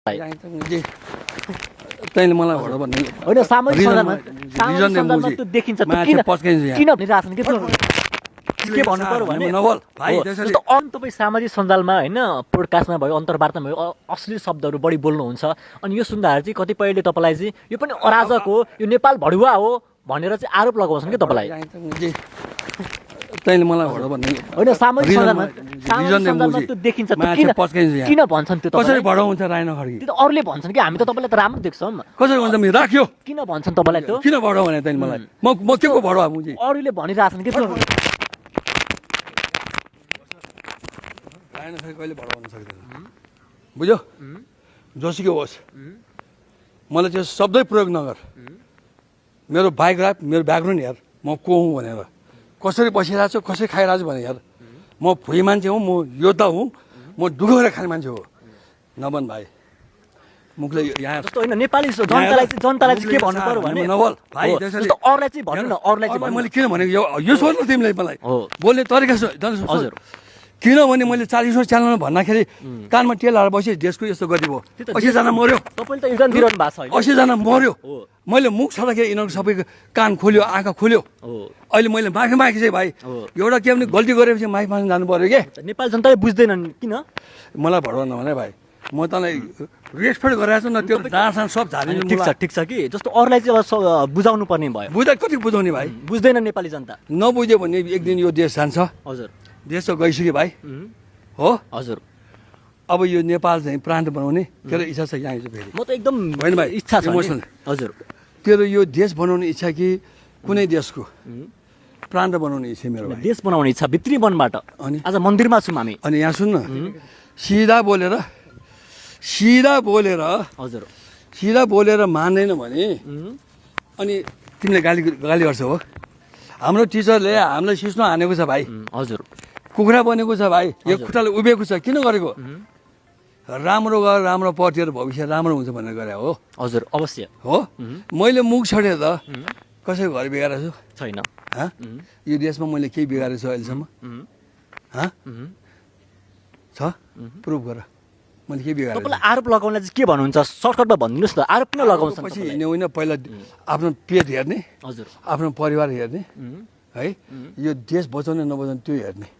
तैँले मलाई भन भन्ने होइन सामाजिक सञ्जालमा त्यो देखिन्छ किन भनिरहेछन् के भन्नु पर्यो भने जस्तो तपाईँ सामाजिक सञ्जालमा होइन पोडकास्टमा भयो अन्तर्वार्तामा भयो अश्लील शब्दहरू बढी बोल्नुहुन्छ अनि यो सुन्दाखेरि चाहिँ कतिपयले तपाईँलाई चाहिँ यो पनि अराजक हो यो नेपाल भडुवा हो भनेर चाहिँ आरोप लगाउँछन् कि तपाईँलाई तैँले मलाई भन भन्ने होइन सामाजिक सञ्जालमा त्यो देखिन्छ किन भन्छन् त्यो कसरी भडाउँछ रायन खड्की त्यो त अरूले भन्छन् कि हामी त तपाईँलाई त राम्रो देख्छौँ कसरी भन्छ मैले राख्यो किन भन्छन् तपाईँलाई त्यो किन भडाउ भने तैँले मलाई म के को भडाउ मुझे अरूले भनिरहेछन् कि रायन खड्की कहिले भडाउन सक्दैन बुझ्यो जोसुकै होस् मलाई त्यो शब्दै प्रयोग नगर मेरो बायोग्राफ मेरो ब्याकग्राउन्ड हेर म को हुँ भनेर कसरी बसिरहेको छु कसरी खाइरहेको छु भने यार म भुइँ मान्छे हुँ म योद्धा हुँ म दुःख गरेर खाने मान्छे हो नबन भाइ मुखले यहाँ जस्तो होइन नेपाली जनतालाई चाहिँ के भन्नु पर्यो भने नबोल भाइ जस्तो अरूलाई चाहिँ भन्नु न अरूलाई चाहिँ मैले किन भनेको यो सोध्नु तिमीले मलाई बोल्ने तरिका हजुर किनभने मैले 40 च्यानलमा भन्दाखेरि कानमा तेल हालेर बसेँ देशको यस्तो गति भयो 80जना मर्यो तपाईँले त योगदान दिइरहनु भएको छ 80जना मर्यो मैले मुख छँदाखेरि यिनीहरू सबैको कान खोल्यो आँखा खोल्यो अहिले मैले माफी मागेको चाहिँ भाइ एउटा के भने गल्ती गरेपछि माफी माग्न जानु पर्यो के नेपाल जनताले बुझ्दैनन् किन मलाई भडवान भने भाइ म तँलाई रेस्पेक्ट गरिरहेको छु न त्यो डाँडसान सब झारिनु ठिक छ कि जस्तो अरूलाई चाहिँ अब बुझाउनु पर्ने भयो बुझ्दा कति बुझाउने भाइ बुझ्दैन नेपाली जनता नबुझ्यो भने एक दिन यो देश जान्छ हजुर देश त गइसक्यो भाइ हो हजुर अब यो नेपाल चाहिँ प्रान्त बनाउने तेरो इच्छा छ यहाँ फेरि म त एकदम होइन भाइ इच्छा छ हजुर तेरो यो देश बनाउने इच्छा कि कुनै देशको प्रान्त बनाउने इच्छा मेरो भाइ देश बनाउने इच्छा भित्री मनबाट अनि आज मन्दिरमा छौँ हामी अनि यहाँ सुन्न सिधा बोलेर मान्दैन भने अनि तिमीले गाली गर्छौ हो हाम्रो टिचरले हामीलाई सिस्नो हानेको छ भाइ हजुर कुखुरा बनेको छ भाइ यो खुट्टाले उभिएको छ किन गरेको राम्रो गर राम्रो पढेर भविष्य राम्रो हुन्छ भनेर गरे हो हजुर अवश्य हो मैले मुख छोडेर त कसैको घर बिगारेको छु छैन यो देशमा मैले केही बिगारेको छु अहिलेसम्म छ प्रुफ गर मैले के बिगारेको तपाईँलाई आरोप लगाउनलाई चाहिँ के भन्नुहुन्छ सर्टकटमा भनिदिनुहोस् न आरोप किन लगाउँछ पछि हिँड्ने होइन पहिला आफ्नो पेट हेर्ने हजुर आफ्नो परिवार हेर्ने है यो देश बचाउने नबचाउने त्यो हेर्ने